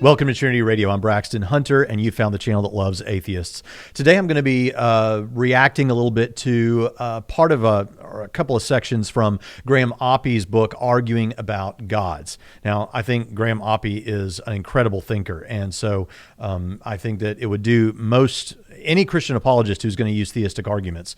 Welcome to Trinity Radio. I'm Braxton Hunter, and you found the channel that loves atheists. Today I'm going to be reacting a little bit to part of or a couple of sections from Graham Oppy's book, Arguing About Gods. Now, I think Graham Oppy is an incredible thinker, and so I think that it would do any Christian apologist who's going to use theistic arguments,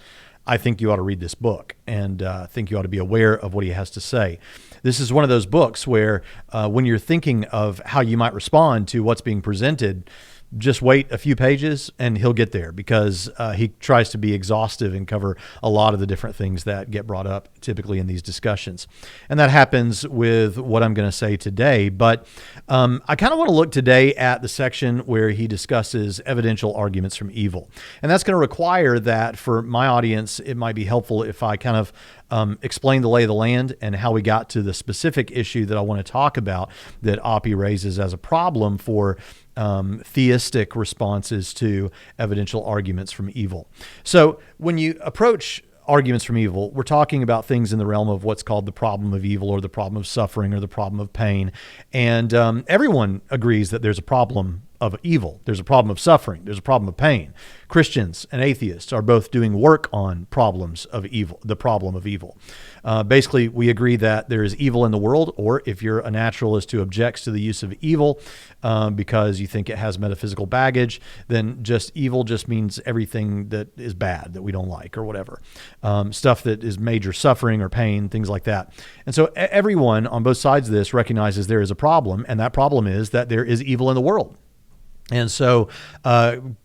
I think you ought to read this book, and I think you ought to be aware of what he has to say. This is one of those books where when you're thinking of how you might respond to what's being presented, just wait a few pages and he'll get there, because he tries to be exhaustive and cover a lot of the different things that get brought up typically in these discussions. And that happens with what I'm going to say today. But I kind of want to look today at the section where he discusses evidential arguments from evil. And that's going to require that for my audience, it might be helpful if I kind of explain the lay of the land and how we got to the specific issue that I want to talk about that Oppy raises as a problem for theistic responses to evidential arguments from evil. So when you approach arguments from evil, we're talking about things in the realm of what's called the problem of evil, or the problem of suffering, or the problem of pain. And everyone agrees that there's a problem of evil. There's a problem of suffering. There's a problem of pain. Christians and atheists are both doing work on problems of evil, the problem of evil. Basically, we agree that there is evil in the world, or if you're a naturalist who objects to the use of evil because you think it has metaphysical baggage, then evil just means everything that is bad, that we don't like, or whatever. Stuff that is major suffering or pain, things like that. And so everyone on both sides of this recognizes there is a problem, and that problem is that there is evil in the world. And so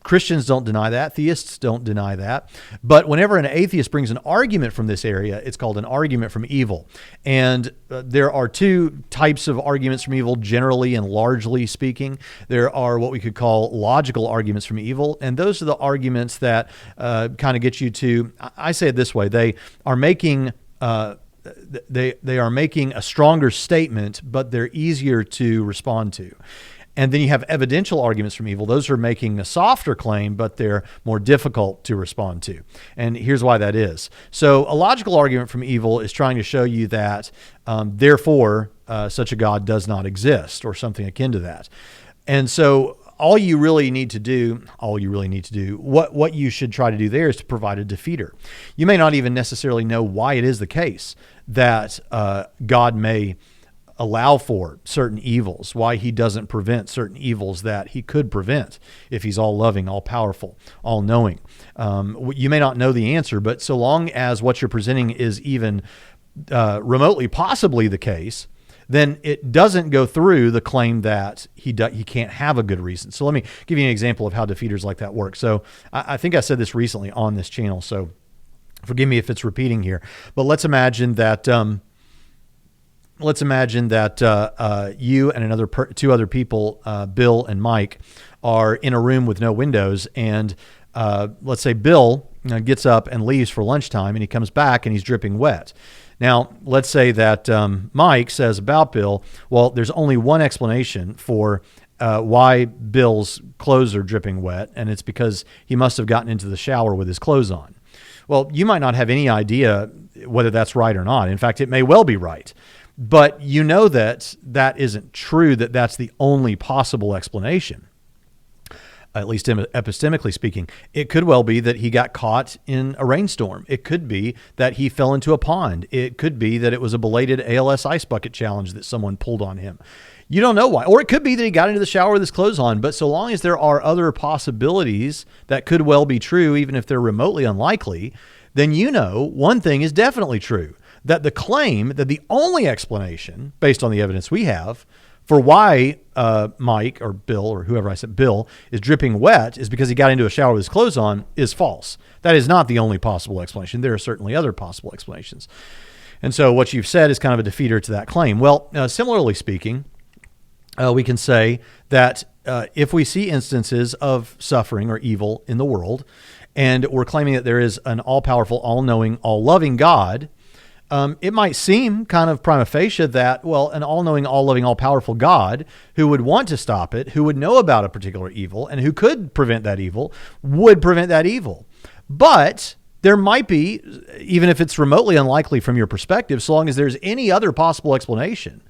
Christians don't deny that. Theists don't deny that. But whenever an atheist brings an argument from this area, it's called an argument from evil. And there are two types of arguments from evil, generally and largely speaking. There are what we could call logical arguments from evil. And those are the arguments that kind of get you to, I say it this way, they are making they are making a stronger statement, but they're easier to respond to. And then you have evidential arguments from evil. Those are making a softer claim, but they're more difficult to respond to. And here's why that is. So a logical argument from evil is trying to show you that, therefore, such a God does not exist, or something akin to that. And so all you really need to do, what you should try to do there is to provide a defeater. You may not even necessarily know why it is the case that God may allow for certain evils, why he doesn't prevent certain evils that he could prevent if he's all loving, all powerful, all knowing. You may not know the answer, but so long as what you're presenting is even remotely possibly the case, then it doesn't go through the claim that he can't have a good reason. So let me give you an example of how defeaters like that work. So I think I said this recently on this channel, so forgive me if it's repeating here, but let's imagine that you and two other people, Bill and Mike, are in a room with no windows, and let's say Bill gets up and leaves for lunchtime, and he comes back and he's dripping wet. Now, let's say that Mike says about Bill, well, there's only one explanation for why Bill's clothes are dripping wet, and it's because he must have gotten into the shower with his clothes on. Well, you might not have any idea whether that's right or not. In fact, it may well be right. But you know that isn't true, that that's the only possible explanation, at least epistemically speaking. It could well be that he got caught in a rainstorm. It could be that he fell into a pond. It could be that it was a belated ALS ice bucket challenge that someone pulled on him. You don't know why. Or it could be that he got into the shower with his clothes on. But so long as there are other possibilities that could well be true, even if they're remotely unlikely, then you know one thing is definitely true. That the claim that the only explanation, based on the evidence we have, for why Mike or Bill, or whoever I said, Bill, is dripping wet is because he got into a shower with his clothes on, is false. That is not the only possible explanation. There are certainly other possible explanations. And so what you've said is kind of a defeater to that claim. Well, similarly speaking, we can say that if we see instances of suffering or evil in the world, and we're claiming that there is an all-powerful, all-knowing, all-loving God, it might seem kind of prima facie that, well, an all-knowing, all-loving, all-powerful God who would want to stop it, who would know about a particular evil, and who could prevent that evil, would prevent that evil. But there might be, even if it's remotely unlikely from your perspective, so long as there's any other possible explanation,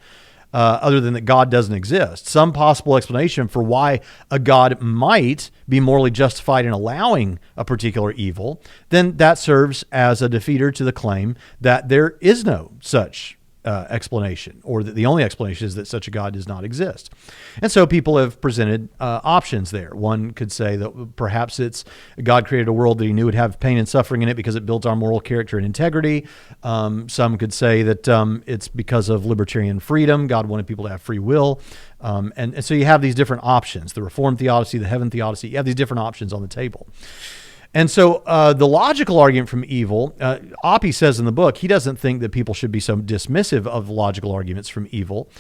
other than that God doesn't exist, some possible explanation for why a God might be morally justified in allowing a particular evil, then that serves as a defeater to the claim that there is no such explanation, or that the only explanation is that such a God does not exist. And so people have presented options there. One could say that perhaps it's God created a world that he knew would have pain and suffering in it because it builds our moral character and integrity. Some could say that it's because of libertarian freedom. God wanted people to have free will. And so you have these different options, the Reformed theodicy, the heaven theodicy. You have these different options on the table. And so the logical argument from evil, Oppy says in the book, he doesn't think that people should be so dismissive of logical arguments from evil.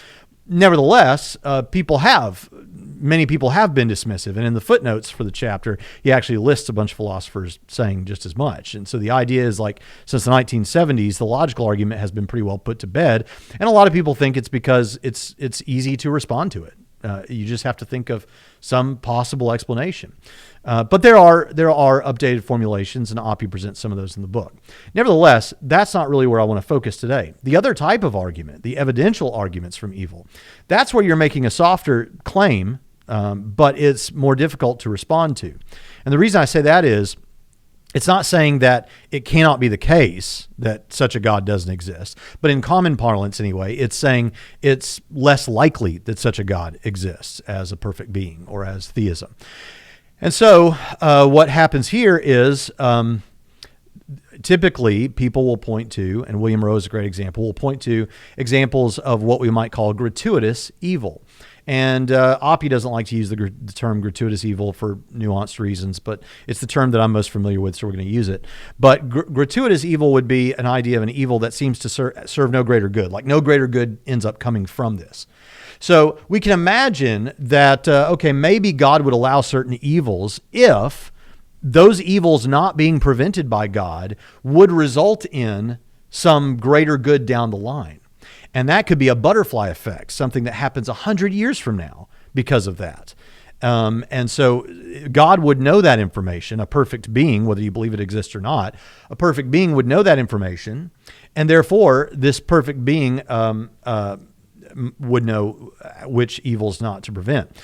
Nevertheless, many people have been dismissive. And in the footnotes for the chapter, he actually lists a bunch of philosophers saying just as much. And so the idea is, like, since the 1970s, the logical argument has been pretty well put to bed. And a lot of people think it's because it's easy to respond to it. You just have to think of some possible explanation. But there are updated formulations, and Oppy presents some of those in the book. Nevertheless, that's not really where I want to focus today. The other type of argument, the evidential arguments from evil, that's where you're making a softer claim, but it's more difficult to respond to. And the reason I say that is, it's not saying that it cannot be the case that such a God doesn't exist, but in common parlance anyway, it's saying it's less likely that such a God exists as a perfect being or as theism. And so what happens here is typically people will point to, and William Rowe is a great example, will point to examples of what we might call gratuitous evil. And Oppy doesn't like to use the term gratuitous evil for nuanced reasons, but it's the term that I'm most familiar with, so we're going to use it. But gratuitous evil would be an idea of an evil that seems to serve no greater good, like no greater good ends up coming from this. So we can imagine that, maybe God would allow certain evils if those evils not being prevented by God would result in some greater good down the line. And that could be a butterfly effect, something that happens 100 years from now because of that. And so God would know that information, a perfect being, whether you believe it exists or not, a perfect being would know that information. And therefore, this perfect being would know which evils not to prevent.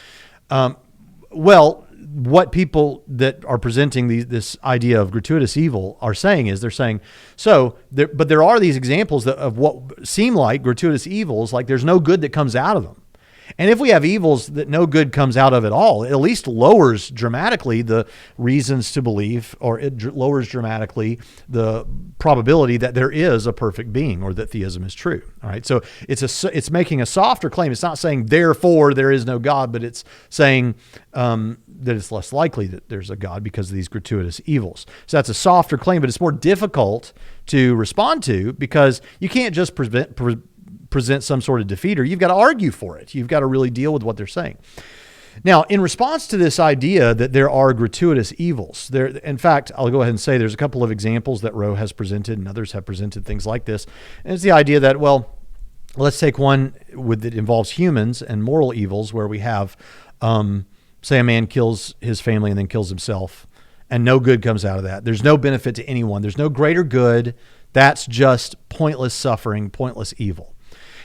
What people that are presenting this idea of gratuitous evil are saying is they're saying, but there are these examples of what seem like gratuitous evils, like there's no good that comes out of them. And if we have evils that no good comes out of at all, it at least lowers dramatically the reasons to believe, or it lowers dramatically the probability that there is a perfect being or that theism is true. All right. So it's making a softer claim. It's not saying therefore there is no God, but it's saying that it's less likely that there's a God because of these gratuitous evils. So that's a softer claim, but it's more difficult to respond to because you can't just present some sort of defeater. You've got to argue for it. You've got to really deal with what they're saying. Now, in response to this idea that there are gratuitous evils, in fact, I'll go ahead and say there's a couple of examples that Rowe has presented and others have presented things like this. And it's the idea that, let's take one that involves humans and moral evils where we have, say a man kills his family and then kills himself and no good comes out of that. There's no benefit to anyone. There's no greater good. That's just pointless suffering, pointless evil.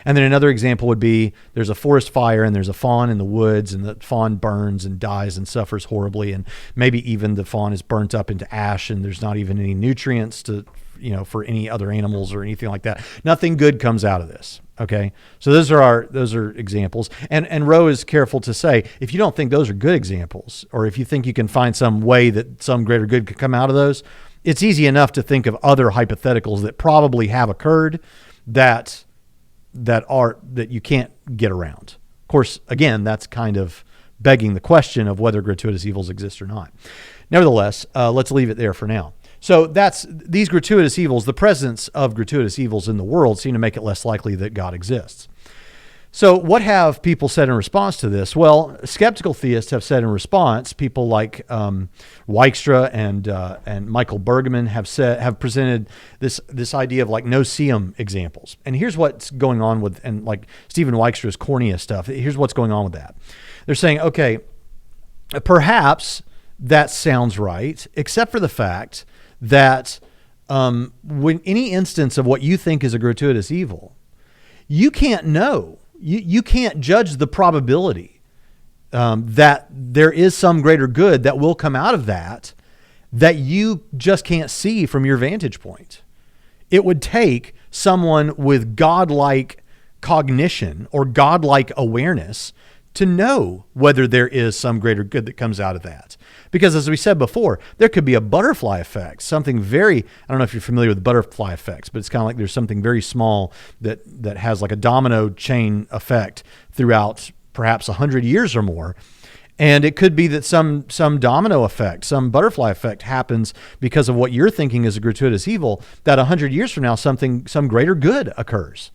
And then another example would be there's a forest fire and there's a fawn in the woods and the fawn burns and dies and suffers horribly. And maybe even the fawn is burnt up into ash and there's not even any nutrients for any other animals or anything like that. Nothing good comes out of this. Okay. So those are examples. And Rowe is careful to say, if you don't think those are good examples, or if you think you can find some way that some greater good could come out of those, it's easy enough to think of other hypotheticals that probably have occurred that you can't get around. Of course, again, that's kind of begging the question of whether gratuitous evils exist or not. Nevertheless, let's leave it there for now. So that's these gratuitous evils, the presence of gratuitous evils in the world seem to make it less likely that God exists. So what have people said in response to this? Well, skeptical theists have said in response, people like Wykstra and Michael Bergman have presented this idea of like no-seum examples. And here's what's going on with, and like Stephen Wykstra's cornea stuff, here's what's going on with that. They're saying, okay, perhaps that sounds right, except for the fact that when any instance of what you think is a gratuitous evil, you can't know You can't judge the probability that there is some greater good that will come out of that you just can't see from your vantage point. It would take someone with godlike cognition or godlike awareness to know whether there is some greater good that comes out of that. Because as we said before, there could be a butterfly effect, something very, I don't know if you're familiar with butterfly effects, but it's kind of like there's something very small that has like a domino chain effect throughout perhaps 100 years or more. And it could be that some domino effect, some butterfly effect happens because of what you're thinking is a gratuitous evil, that 100 years from now, some greater good occurs.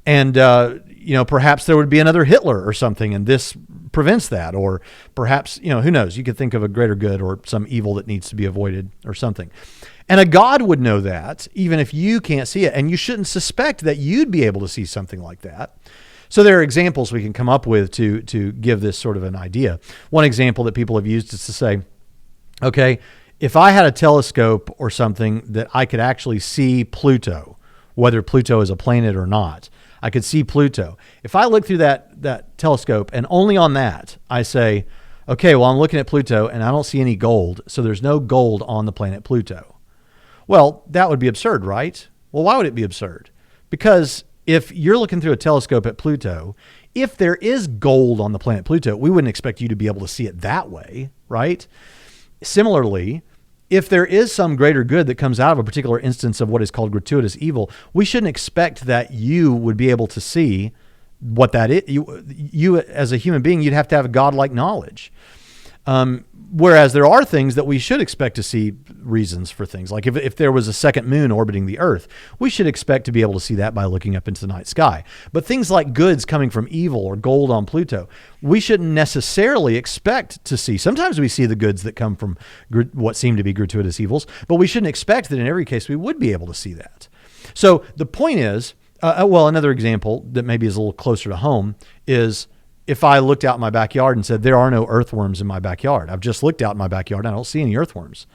And, perhaps there would be another Hitler or something, and this prevents that. Or perhaps, who knows? You could think of a greater good or some evil that needs to be avoided or something. And a God would know that, even if you can't see it. And you shouldn't suspect that you'd be able to see something like that. So there are examples we can come up with to give this sort of an idea. One example that people have used is to say, okay, if I had a telescope or something that I could actually see Pluto, whether Pluto is a planet or not, I could see Pluto. If I look through that telescope and only on that, I say, okay, well, I'm looking at Pluto and I don't see any gold, so there's no gold on the planet Pluto. Well, that would be absurd, right? Well, why would it be absurd? Because if you're looking through a telescope at Pluto, if there is gold on the planet Pluto, we wouldn't expect you to be able to see it that way, right? Similarly, if there is some greater good that comes out of a particular instance of what is called gratuitous evil, we shouldn't expect that you would be able to see what that is. You as a human being, you'd have to have a godlike knowledge. Whereas there are things that we should expect to see reasons for things. Like if there was a second moon orbiting the Earth, we should expect to be able to see that by looking up into the night sky. But things like goods coming from evil or gold on Pluto, we shouldn't necessarily expect to see. Sometimes we see the goods that come from what seem to be gratuitous evils, but we shouldn't expect that in every case we would be able to see that. So the point is, another example that maybe is a little closer to home is if I looked out in my backyard and said, there are no earthworms in my backyard. I've just looked out in my backyard and I don't see any earthworms.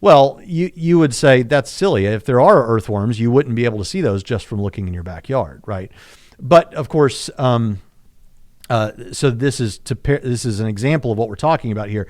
Well, you would say that's silly. If there are earthworms, you wouldn't be able to see those just from looking in your backyard, right? But of course, so this is an example of what we're talking about here.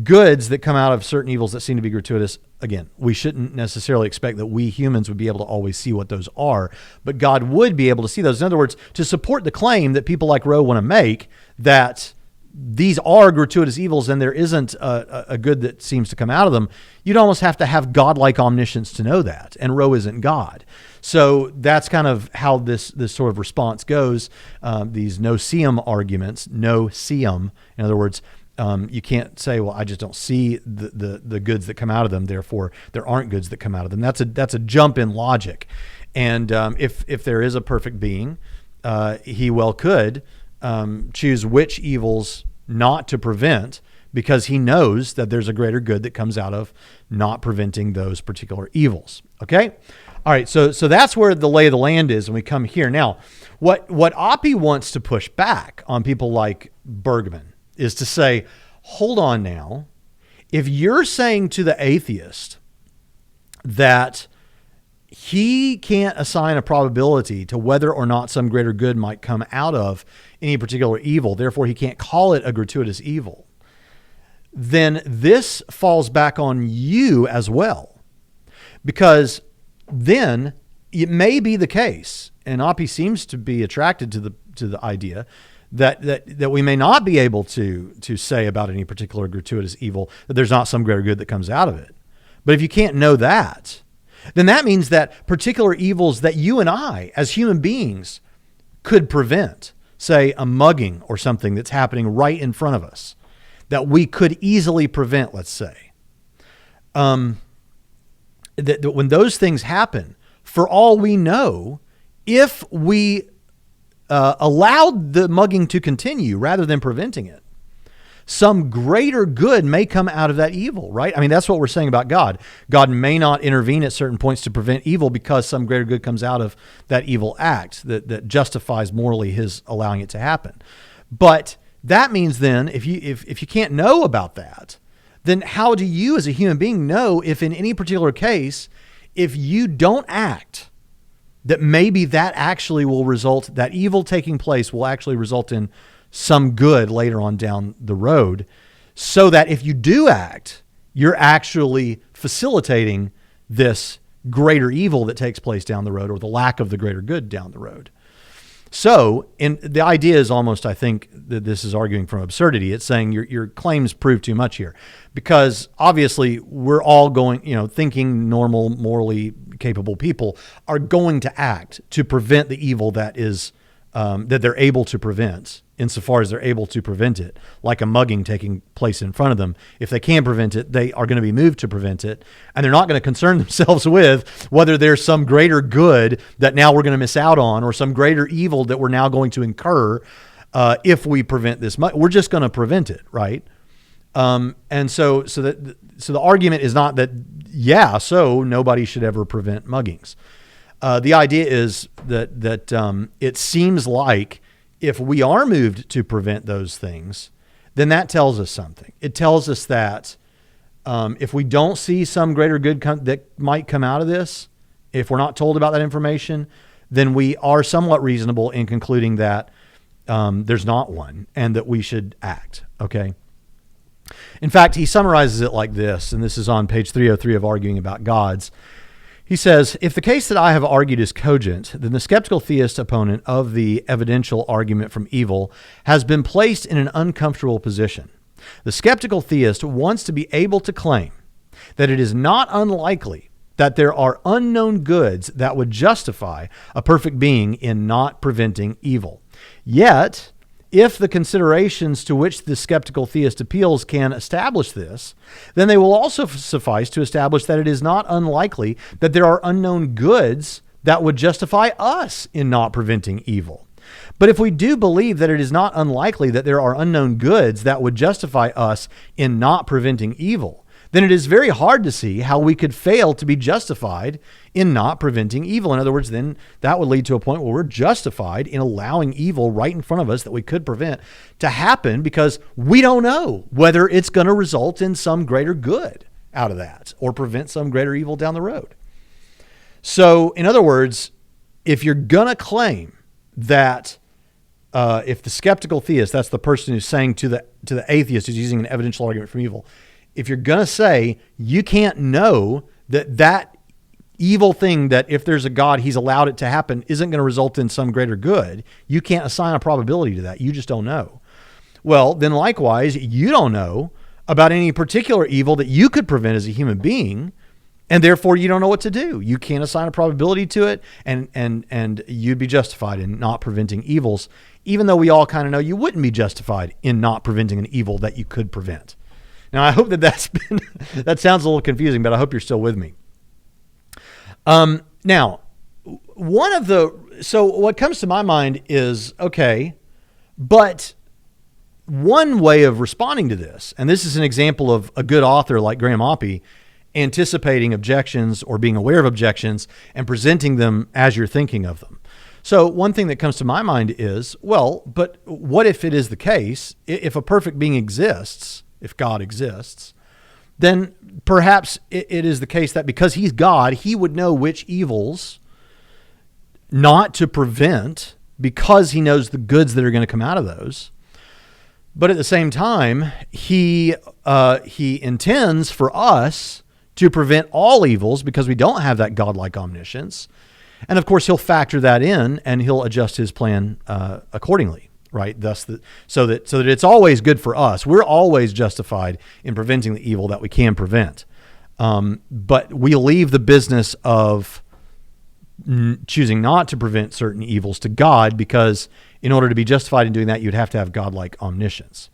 Goods that come out of certain evils that seem to be gratuitous, again, we shouldn't necessarily expect that we humans would be able to always see what those are, but God would be able to see those. In other words, to support the claim that people like Rowe want to make that these are gratuitous evils and there isn't a good that seems to come out of them, you'd almost have to have godlike omniscience to know that, and Rowe isn't God. So that's kind of how this sort of response goes. These no-seum arguments, no-seum, in other words, you can't say, well, I just don't see the goods that come out of them, therefore there aren't goods that come out of them. That's a jump in logic. And if there is a perfect being, he well could choose which evils not to prevent, because he knows that there's a greater good that comes out of not preventing those particular evils. Okay? All right, so that's where the lay of the land is, and we come here. Now, what Oppy wants to push back on people like Bergman is to say, hold on now, if you're saying to the atheist that he can't assign a probability to whether or not some greater good might come out of any particular evil, therefore he can't call it a gratuitous evil, then this falls back on you as well. Because then it may be the case, and Oppy seems to be attracted to the idea that we may not be able to say about any particular gratuitous evil that there's not some greater good that comes out of it. But if you can't know that, then that means that particular evils that you and I, as human beings, could prevent, say a mugging or something that's happening right in front of us, that we could easily prevent, let's say, that when those things happen, for all we know, if we allowed the mugging to continue rather than preventing it, some greater good may come out of that evil, right? I mean, that's what we're saying about God. God may not intervene at certain points to prevent evil because some greater good comes out of that evil act that justifies morally his allowing it to happen. But that means then, if you can't know about that, then how do you as a human being know if in any particular case, if you don't act, that maybe that actually will result, that evil taking place will actually result in some good later on down the road, so that if you do act, you're actually facilitating this greater evil that takes place down the road, or the lack of the greater good down the road. So, the idea is almost, I think, that this is arguing from absurdity. It's saying your claims prove too much here, because obviously we're all going, thinking normal, morally capable people are going to act to prevent the evil that is that they're able to prevent, insofar as they're able to prevent it, like a mugging taking place in front of them. If they can prevent it, they are going to be moved to prevent it, and they're not going to concern themselves with whether there's some greater good that now we're going to miss out on, or some greater evil that we're now going to incur if we prevent this. We're just going to prevent it, right? And so the argument is not that, so nobody should ever prevent muggings. The idea is that it seems like if we are moved to prevent those things, then that tells us something. It tells us that if we don't see some greater good that might come out of this, if we're not told about that information, then we are somewhat reasonable in concluding that there's not one, and that we should act, okay? In fact, he summarizes it like this, and this is on page 303 of Arguing About Gods. He says, if the case that I have argued is cogent, then the skeptical theist opponent of the evidential argument from evil has been placed in an uncomfortable position. The skeptical theist wants to be able to claim that it is not unlikely that there are unknown goods that would justify a perfect being in not preventing evil. Yet, if the considerations to which the skeptical theist appeals can establish this, then they will also suffice to establish that it is not unlikely that there are unknown goods that would justify us in not preventing evil. But if we do believe that it is not unlikely that there are unknown goods that would justify us in not preventing evil, then it is very hard to see how we could fail to be justified in not preventing evil. In other words, then that would lead to a point where we're justified in allowing evil right in front of us that we could prevent to happen, because we don't know whether it's going to result in some greater good out of that or prevent some greater evil down the road. So, in other words, if you're going to claim that if the skeptical theist, that's the person who's saying to the atheist who's using an evidential argument from evil, if you're going to say you can't know that evil thing, that if there's a God, he's allowed it to happen, isn't going to result in some greater good, you can't assign a probability to that. You just don't know. Well, then likewise, you don't know about any particular evil that you could prevent as a human being, and therefore you don't know what to do. You can't assign a probability to it, and you'd be justified in not preventing evils, even though we all kind of know you wouldn't be justified in not preventing an evil that you could prevent. Now, I hope that sounds a little confusing, but I hope you're still with me. Now, so what comes to my mind is, okay, but one way of responding to this, and this is an example of a good author like Graham Oppy anticipating objections or being aware of objections and presenting them as you're thinking of them. So one thing that comes to my mind is, well, but what if it is the case, if a perfect being exists, if God exists, then perhaps it is the case that because he's God, he would know which evils not to prevent, because he knows the goods that are going to come out of those. But at the same time, he intends for us to prevent all evils because we don't have that godlike omniscience. And of course, he'll factor that in and he'll adjust his plan accordingly. Right. Thus, so that it's always good for us. We're always justified in preventing the evil that we can prevent. But we leave the business of choosing not to prevent certain evils to God, because in order to be justified in doing that, you'd have to have godlike omniscience.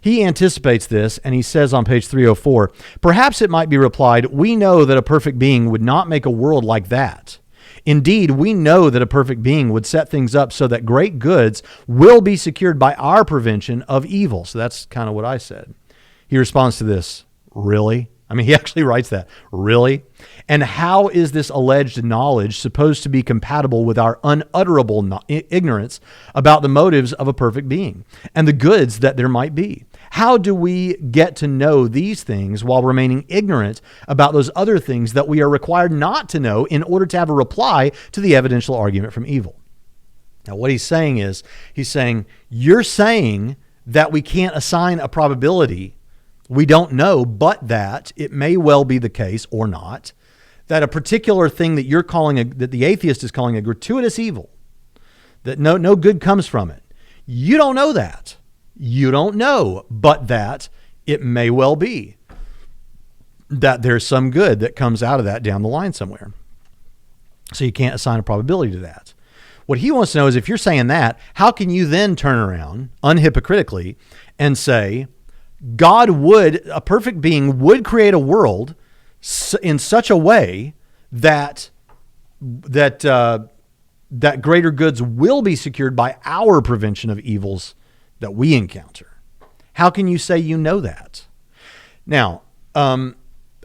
He anticipates this, and he says on page 304, perhaps it might be replied, we know that a perfect being would not make a world like that. Indeed, we know that a perfect being would set things up so that great goods will be secured by our prevention of evil. So that's kind of what I said. He responds to this, really? I mean, he actually writes that, really? And how is this alleged knowledge supposed to be compatible with our unutterable ignorance about the motives of a perfect being and the goods that there might be? How do we get to know these things while remaining ignorant about those other things that we are required not to know in order to have a reply to the evidential argument from evil? Now, what he's saying is, you're saying that we can't assign a probability. We don't know, but that it may well be the case or not, that a particular thing that you're calling, that the atheist is calling a gratuitous evil, that no good comes from it. You don't know that. You don't know, but that it may well be that there's some good that comes out of that down the line somewhere. So you can't assign a probability to that. What he wants to know is, if you're saying that, how can you then turn around unhypocritically and say, a perfect being would create a world in such a way that greater goods will be secured by our prevention of evils that we encounter? How can you say you know that? Now, a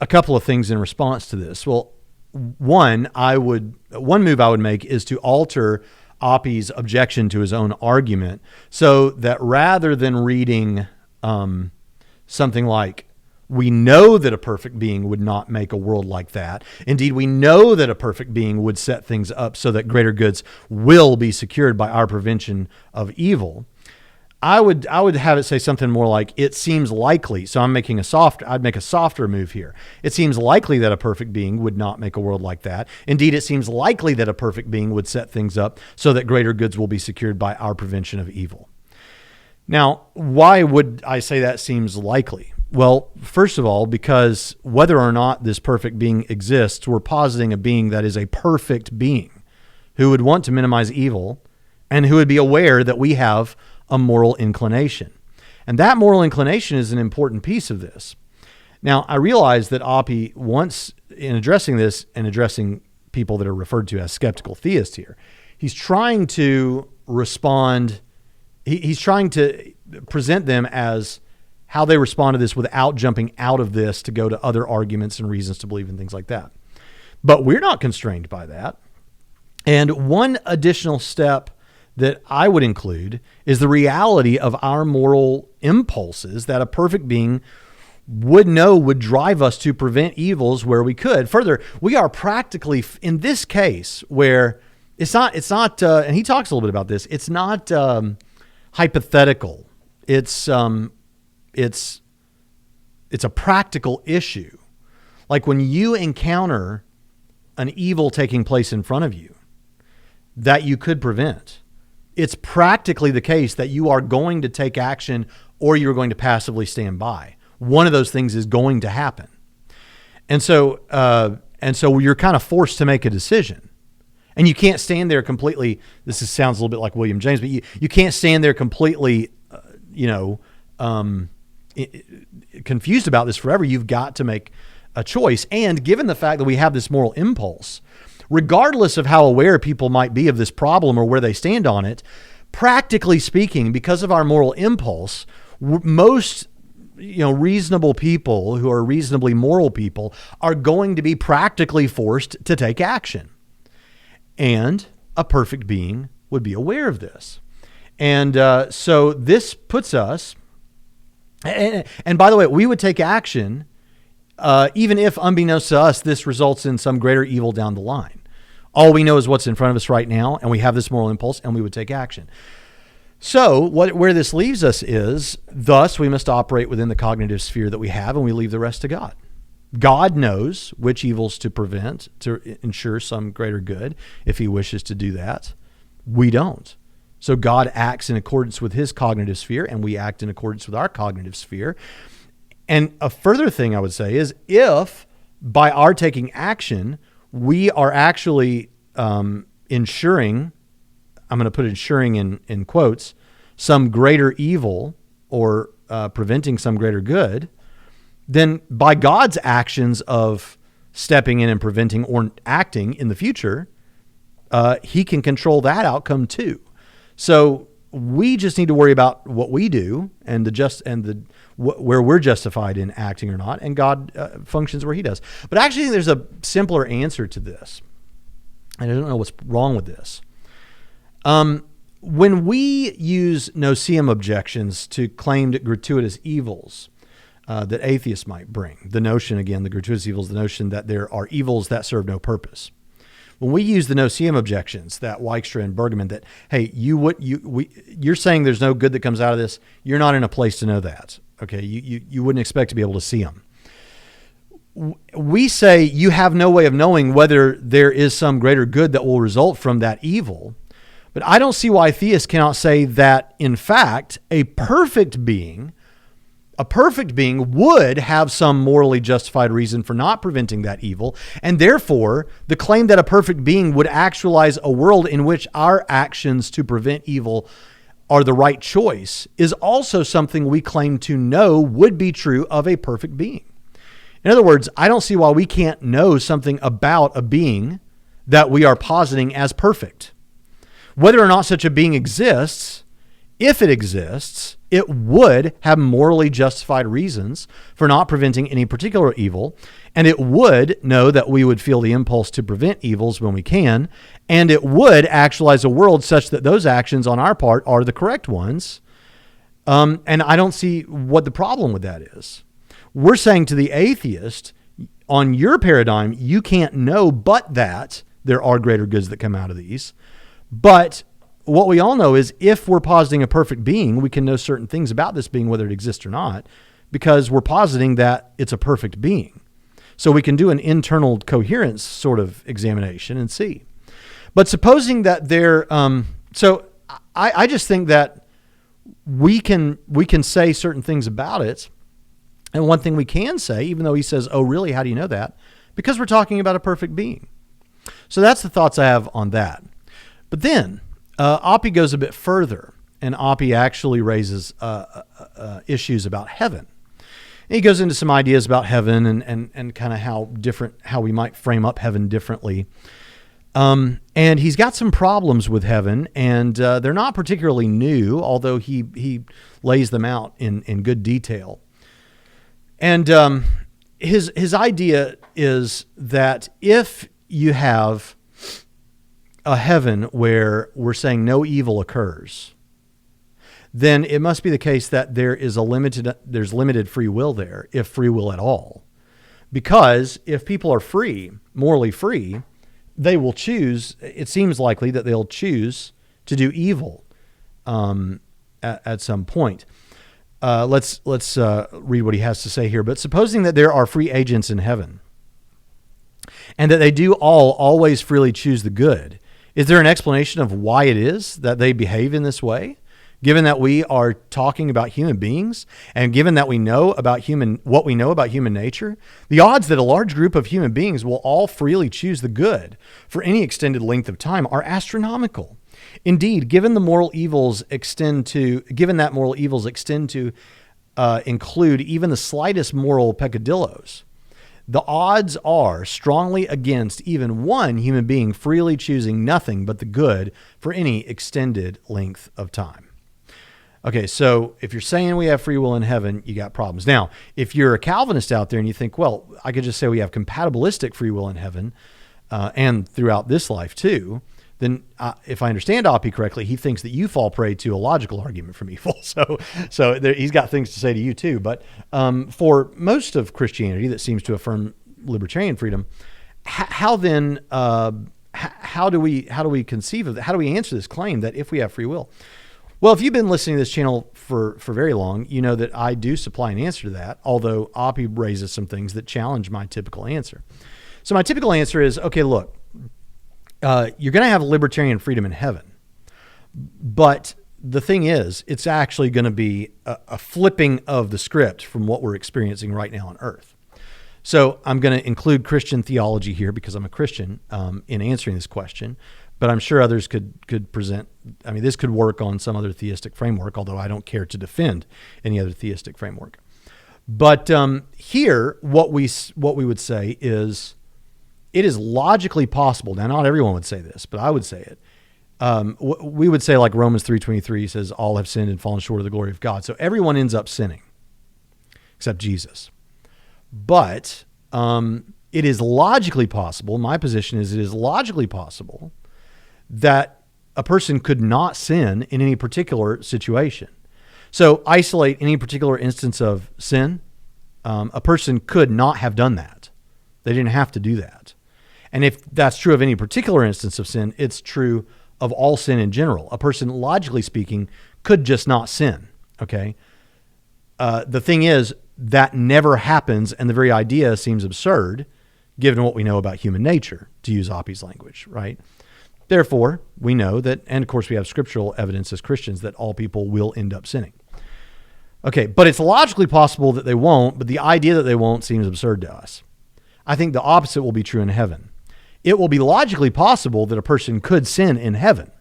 couple of things in response to this. Well, one move I would make is to alter Oppy's objection to his own argument, so that rather than reading something like, we know that a perfect being would not make a world like that. Indeed, we know that a perfect being would set things up so that greater goods will be secured by our prevention of evil. I would have it say something more like, it seems likely. So I'd make a softer move here. It seems likely that a perfect being would not make a world like that. Indeed, it seems likely that a perfect being would set things up so that greater goods will be secured by our prevention of evil. Now, why would I say that seems likely? Well, first of all, because whether or not this perfect being exists, we're positing a being that is a perfect being who would want to minimize evil and who would be aware that we have a moral inclination. And that moral inclination is an important piece of this. Now, I realize that Oppy once, in addressing this and addressing people that are referred to as skeptical theists here, he's trying to respond, he's trying to present them as how they respond to this without jumping out of this to go to other arguments and reasons to believe in things like that. But we're not constrained by that. And one additional step that I would include is the reality of our moral impulses that a perfect being would drive us to prevent evils where we could. Further, we are practically, in this case, where it's not, and he talks a little bit about this, it's not hypothetical. It's a practical issue. Like when you encounter an evil taking place in front of you that you could prevent, it's practically the case that you are going to take action or you're going to passively stand by. One of those things is going to happen. And so you're kind of forced to make a decision. And you can't stand there completely. Sounds a little bit like William James, but you can't stand there completely, confused about this forever. You've got to make a choice. And given the fact that we have this moral impulse, regardless of how aware people might be of this problem or where they stand on it, practically speaking, because of our moral impulse, most reasonable people who are reasonably moral people are going to be practically forced to take action. And a perfect being would be aware of this. And so this puts us, and by the way, we would take action even if, unbeknownst to us, this results in some greater evil down the line. All we know is what's in front of us right now, and we have this moral impulse, and we would take action. So where this leaves us is, thus, we must operate within the cognitive sphere that we have, and we leave the rest to God. God knows which evils to prevent to ensure some greater good, if he wishes to do that. We don't. So God acts in accordance with his cognitive sphere, and we act in accordance with our cognitive sphere. And a further thing I would say is, if by our taking action, we are actually ensuring, I'm going to put ensuring in quotes, some greater evil or preventing some greater good, then by God's actions of stepping in and preventing or acting in the future, he can control that outcome too. So we just need to worry about what we do and where we're justified in acting or not, and God functions where he does. But actually, there's a simpler answer to this, and I don't know what's wrong with this. When we use no-see-em objections to claimed gratuitous evils that atheists might bring, the notion, again, the gratuitous evils, the notion that there are evils that serve no purpose. When we use the no-see-em objections, that Weikstra and Bergman, that, hey, you're saying there's no good that comes out of this, you're not in a place to know that. Okay, you wouldn't expect to be able to see them. We say you have no way of knowing whether there is some greater good that will result from that evil. But I don't see why theists cannot say that, in fact, a perfect being would have some morally justified reason for not preventing that evil. And therefore, the claim that a perfect being would actualize a world in which our actions to prevent evil are the right choice is also something we claim to know would be true of a perfect being. In other words, I don't see why we can't know something about a being that we are positing as perfect. Whether or not such a being exists, if it exists, it would have morally justified reasons for not preventing any particular evil, and it would know that we would feel the impulse to prevent evils when we can, and it would actualize a world such that those actions on our part are the correct ones. And I don't see what the problem with that is. We're saying to the atheist, on your paradigm, you can't know but that there are greater goods that come out of these. But what we all know is if we're positing a perfect being, we can know certain things about this being, whether it exists or not, because we're positing that it's a perfect being. So we can do an internal coherence sort of examination and see. But supposing that I just think that we can say certain things about it. And one thing we can say, even though he says, oh, really, how do you know that? Because we're talking about a perfect being. So that's the thoughts I have on that. But then Oppy goes a bit further, and Oppy actually raises issues about heaven. And he goes into some ideas about heaven and kind of how we might frame up heaven differently. And he's got some problems with heaven, and they're not particularly new, although he lays them out in good detail. And his idea is that if you have a heaven where we're saying no evil occurs, then it must be the case that there's limited free will there, if free will at all. Because if people are free, morally free, they will choose, it seems likely that they'll choose to do evil at some point. Let's read what he has to say here. But supposing that there are free agents in heaven, and that they do always freely choose the good, is there an explanation of why it is that they behave in this way? Given that we are talking about human beings, and given that we know about what we know about human nature, the odds that a large group of human beings will all freely choose the good for any extended length of time are astronomical. Indeed, given that moral evils extend to include even the slightest moral peccadillos, the odds are strongly against even one human being freely choosing nothing but the good for any extended length of time. Okay, so if you're saying we have free will in heaven, you got problems. Now, if you're a Calvinist out there and you think, well, I could just say we have compatibilistic free will in heaven and throughout this life too, then if I understand Oppy correctly, he thinks that you fall prey to a logical argument from evil. So he's got things to say to you too. But for most of Christianity that seems to affirm libertarian freedom, how do we conceive of that? How do we answer this claim that if we have free will? Well, if you've been listening to this channel for very long, you know that I do supply an answer to that, although Oppy raises some things that challenge my typical answer. So my typical answer is, okay, look, you're going to have libertarian freedom in heaven, but the thing is, it's actually going to be a flipping of the script from what we're experiencing right now on earth. So I'm going to include Christian theology here because I'm a Christian in answering this question, but I'm sure others could present. I mean, this could work on some other theistic framework, although I don't care to defend any other theistic framework. But here, what we would say is, it is logically possible. Now, not everyone would say this, but I would say it. we would say like Romans 3:23 says, all have sinned and fallen short of the glory of God. So everyone ends up sinning except Jesus. But it is logically possible, my position is it is logically possible that a person could not sin in any particular situation. So isolate any particular instance of sin. A person could not have done that. They didn't have to do that. And if that's true of any particular instance of sin, it's true of all sin in general. A person, logically speaking, could just not sin, okay? The thing is, that never happens, and the very idea seems absurd, given what we know about human nature, to use Oppy's language, right? Therefore, we know that, and of course we have scriptural evidence as Christians, that all people will end up sinning. Okay, but it's logically possible that they won't, but the idea that they won't seems absurd to us. I think the opposite will be true in heaven. It will be logically possible that a person could sin in heaven,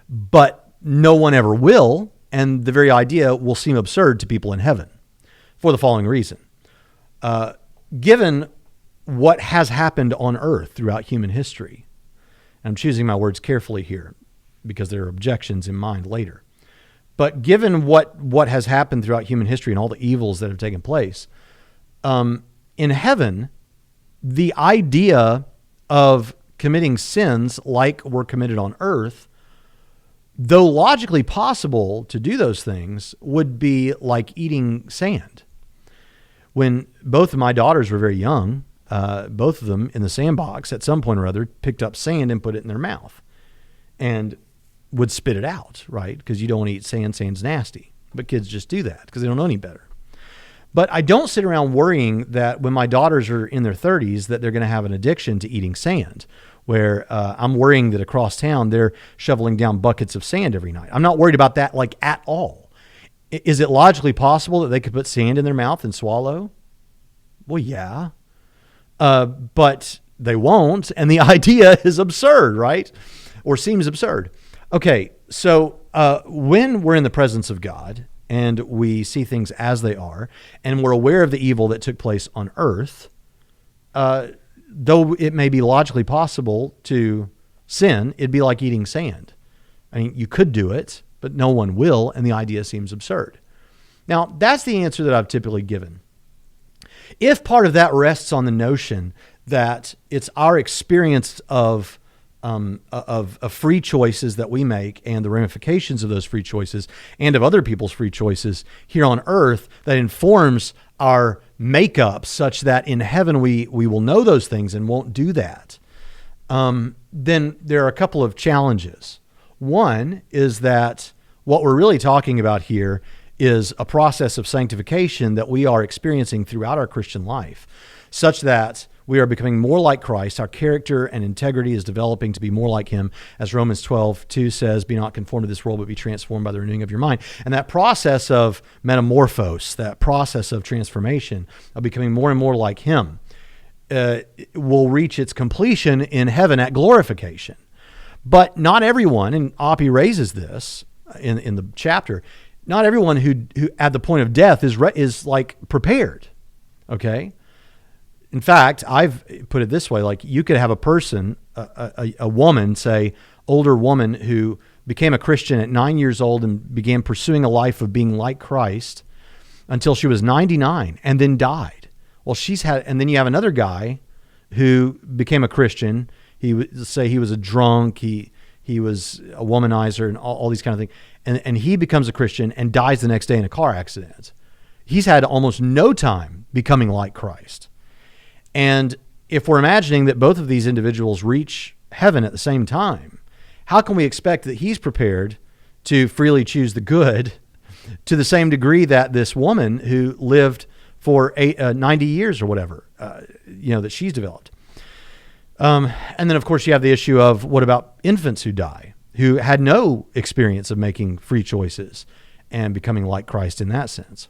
but no one ever will, and the very idea will seem absurd to people in heaven for the following reason. Given what has happened on earth throughout human history, and I'm choosing my words carefully here because there are objections in mind later, but given what has happened throughout human history and all the evils that have taken place, in heaven, the idea of committing sins like were committed on earth, though logically possible to do those things, would be like eating sand. When both of my daughters were very young, both of them in the sandbox at some point or other picked up sand and put it in their mouth and would spit it out, right? Because you don't want to eat sand. Sand's nasty. But kids just do that because they don't know any better. But I don't sit around worrying that when my daughters are in their 30s that they're going to have an addiction to eating sand, where I'm worrying that across town they're shoveling down buckets of sand every night. I'm not worried about that like at all. Is it logically possible that they could put sand in their mouth and swallow? Well, yeah. But they won't, and the idea is absurd, right? Or seems absurd. Okay, so when we're in the presence of God and we see things as they are, and we're aware of the evil that took place on earth, though it may be logically possible to sin, it'd be like eating sand. I mean, you could do it, but no one will, and the idea seems absurd. Now, that's the answer that I've typically given. If part of that rests on the notion that it's our experience of free choices that we make and the ramifications of those free choices and of other people's free choices here on earth that informs our makeup such that in heaven we will know those things and won't do that, then there are a couple of challenges. One is that what we're really talking about here is a process of sanctification that we are experiencing throughout our Christian life, such that we are becoming more like Christ. Our character and integrity is developing to be more like him. As Romans 12:2 says, be not conformed to this world, but be transformed by the renewing of your mind. And that process of metamorphose, that process of transformation, of becoming more and more like him, will reach its completion in heaven at glorification. But not everyone, and Oppy raises this in the chapter, not everyone who at the point of death is like prepared, okay? In fact, I've put it this way, like you could have a person, a woman, say, older woman who became a Christian at 9 years old and began pursuing a life of being like Christ until she was 99 and then died. Well, and then you have another guy who became a Christian. He would say he was a drunk, he was a womanizer and all these kind of things. And he becomes a Christian and dies the next day in a car accident. He's had almost no time becoming like Christ. And if we're imagining that both of these individuals reach heaven at the same time, how can we expect that he's prepared to freely choose the good to the same degree that this woman who lived for 90 years or whatever, that she's developed? And then, of course, you have the issue of what about infants who die, who had no experience of making free choices and becoming like Christ in that sense.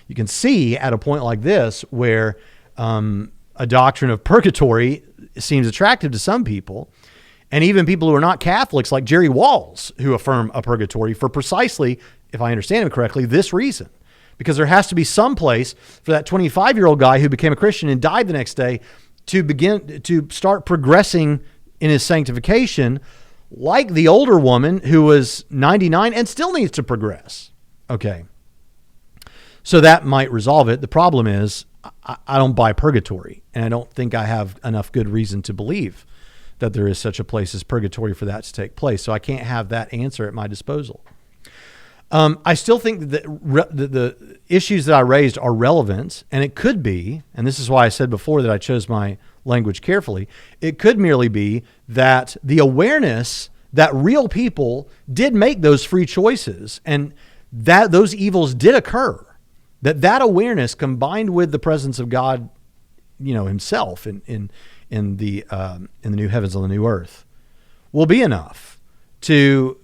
You can see at a point like this where a doctrine of purgatory seems attractive to some people, and even people who are not Catholics like Jerry Walls, who affirm a purgatory for precisely, if I understand him correctly, this reason. Because there has to be some place for that 25-year-old guy who became a Christian and died the next day to begin to start progressing in his sanctification like the older woman who was 99 and still needs to progress. Okay. So that might resolve it. The problem is I don't buy purgatory, and I don't think I have enough good reason to believe that there is such a place as purgatory for that to take place. So I can't have that answer at my disposal. I still think that the issues that I raised are relevant, and it could be, and this is why I said before that I chose my language carefully, it could merely be that the awareness that real people did make those free choices and that those evils did occur, that awareness combined with the presence of God, himself in the new heavens and the new earth will be enough to,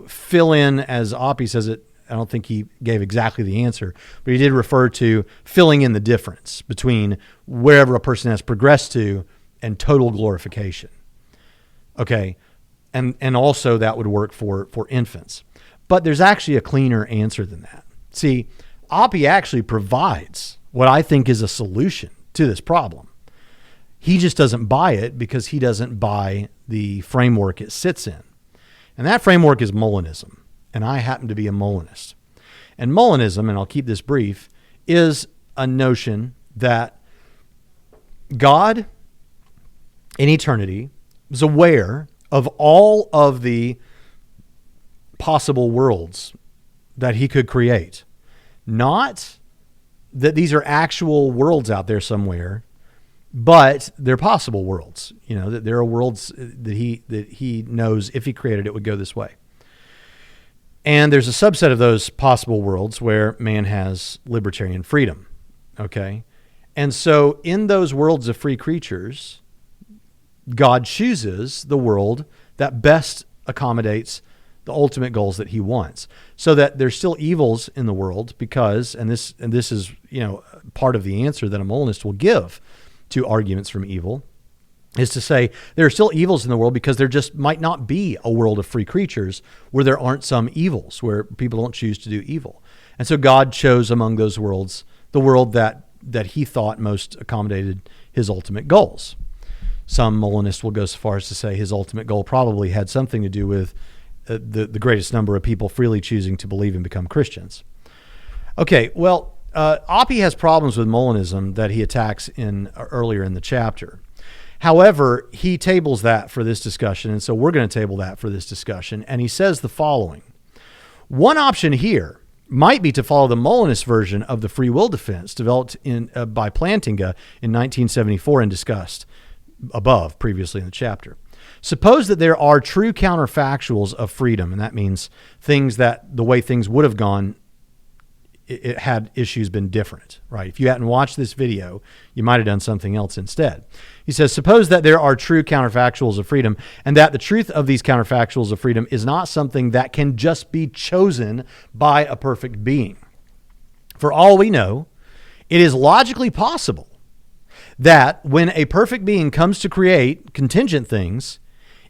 fill in, as Oppy says it. I don't think he gave exactly the answer, but he did refer to filling in the difference between wherever a person has progressed to and total glorification. Okay. And also that would work for infants, but there's actually a cleaner answer than that. See, Oppy actually provides what I think is a solution to this problem. He just doesn't buy it because he doesn't buy the framework it sits in. And that framework is Mullinism. And I happen to be a Mullinist. And Mullinism, and I'll keep this brief, is a notion that God in eternity was aware of all of the possible worlds that he could create. Not that these are actual worlds out there somewhere, but they're possible worlds. That there are worlds that he knows if he created it would go this way. And there's a subset of those possible worlds where man has libertarian freedom. Okay. And so in those worlds of free creatures, God chooses the world that best accommodates the ultimate goals that he wants, so that there's still evils in the world because, and this is, part of the answer that a Mullinist will give to arguments from evil, is to say there are still evils in the world because there just might not be a world of free creatures where there aren't some evils, where people don't choose to do evil. And so God chose among those worlds the world that he thought most accommodated his ultimate goals. Some Mullinists will go so far as to say his ultimate goal probably had something to do with the greatest number of people freely choosing to believe and become Christians. Okay, well, Oppy has problems with Mullinism that he attacks earlier in the chapter. However, he tables that for this discussion, and so we're going to table that for this discussion. And he says the following: one option here might be to follow the Mullinist version of the free will defense developed by Plantinga in 1974 and discussed above previously in the chapter. Suppose that there are true counterfactuals of freedom, and that means things that the way things would have gone, it had issues been different, right? If you hadn't watched this video, you might have done something else instead. He says, suppose that there are true counterfactuals of freedom, and that the truth of these counterfactuals of freedom is not something that can just be chosen by a perfect being. For all we know, it is logically possible that when a perfect being comes to create contingent things,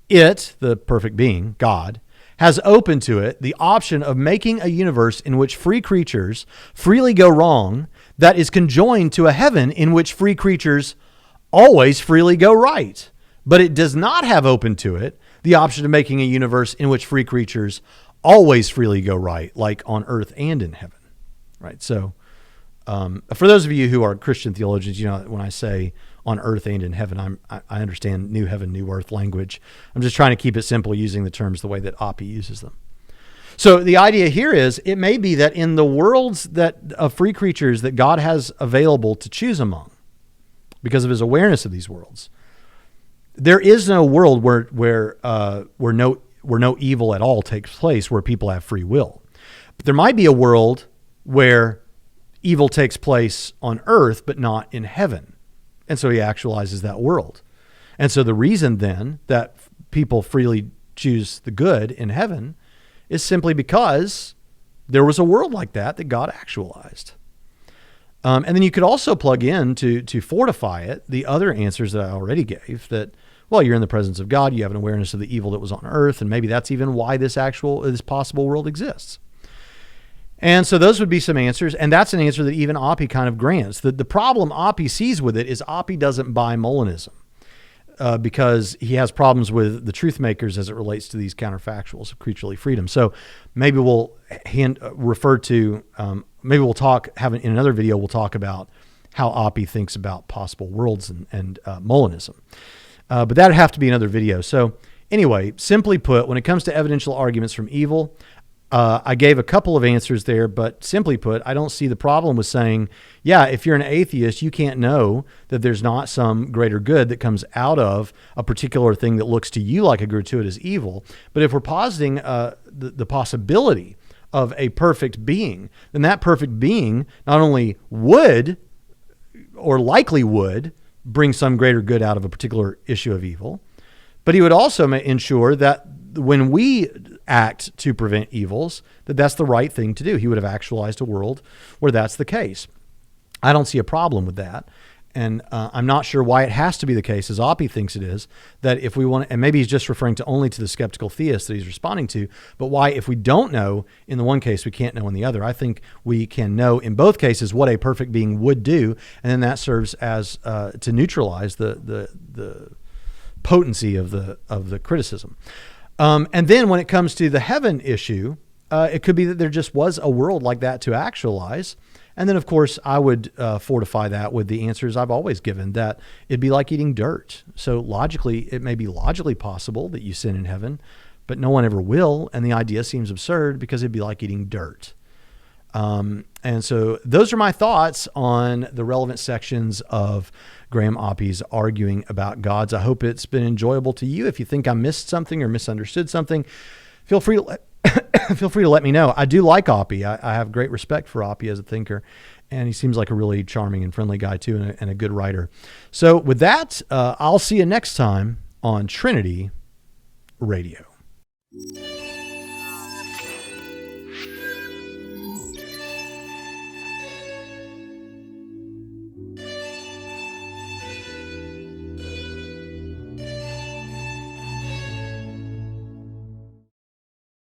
it, the perfect being, God, has open to it the option of making a universe in which free creatures freely go wrong that is conjoined to a heaven in which free creatures always freely go right. But it does not have open to it the option of making a universe in which free creatures always freely go right, like on earth and in heaven. Right? So for those of you who are Christian theologians, when I say on earth and in heaven, I understand new heaven, new earth language. I'm just trying to keep it simple using the terms the way that Oppy uses them. So the idea here is it may be that in the worlds of free creatures that God has available to choose among, because of his awareness of these worlds, there is no world where no evil at all takes place, where people have free will. But there might be a world where evil takes place on earth, but not in heaven. And so he actualizes that world. And so the reason then that people freely choose the good in heaven is simply because there was a world like that God actualized. And then you could also plug in to fortify it the other answers that I already gave, that, well, you're in the presence of God, you have an awareness of the evil that was on earth, and maybe that's even why this possible world exists. And so those would be some answers, and that's an answer that even Oppy kind of grants. The problem Oppy sees with it is Oppy doesn't buy Mullinism. because he has problems with the truth makers as it relates to these counterfactuals of creaturely freedom. So maybe we'll refer to, maybe we'll talk, in another video, we'll talk about how Oppy thinks about possible worlds and Mullinism. But that'd have to be another video. So anyway, simply put, when it comes to evidential arguments from evil, I gave a couple of answers there, but simply put, I don't see the problem with saying, yeah, if you're an atheist, you can't know that there's not some greater good that comes out of a particular thing that looks to you like a gratuitous evil. But if we're positing the possibility of a perfect being, then that perfect being not only would or likely would bring some greater good out of a particular issue of evil, but he would also ensure that when we act to prevent evils, that's the right thing to do. He would have actualized a world where that's the case. I don't see a problem with that. And I'm not sure why it has to be the case, as Oppy thinks it is, that if we want, and maybe he's just referring to only to the skeptical theists that he's responding to, but why, if we don't know in the one case, we can't know in the other. I think we can know in both cases what a perfect being would do, and then that serves as to neutralize the potency of the criticism. And then when it comes to the heaven issue, it could be that there just was a world like that to actualize. And then, of course, I would fortify that with the answers I've always given, that it'd be like eating dirt. So logically, it may be logically possible that you sin in heaven, but no one ever will. And the idea seems absurd because it'd be like eating dirt. And so those are my thoughts on the relevant sections of Graham Oppy's arguing about gods. I hope it's been enjoyable to you. If you think I missed something or misunderstood something, feel free to let me know. I do like Oppy. I have great respect for Oppy as a thinker, and he seems like a really charming and friendly guy too, and a good writer. So with that, I'll see you next time on Trinity Radio.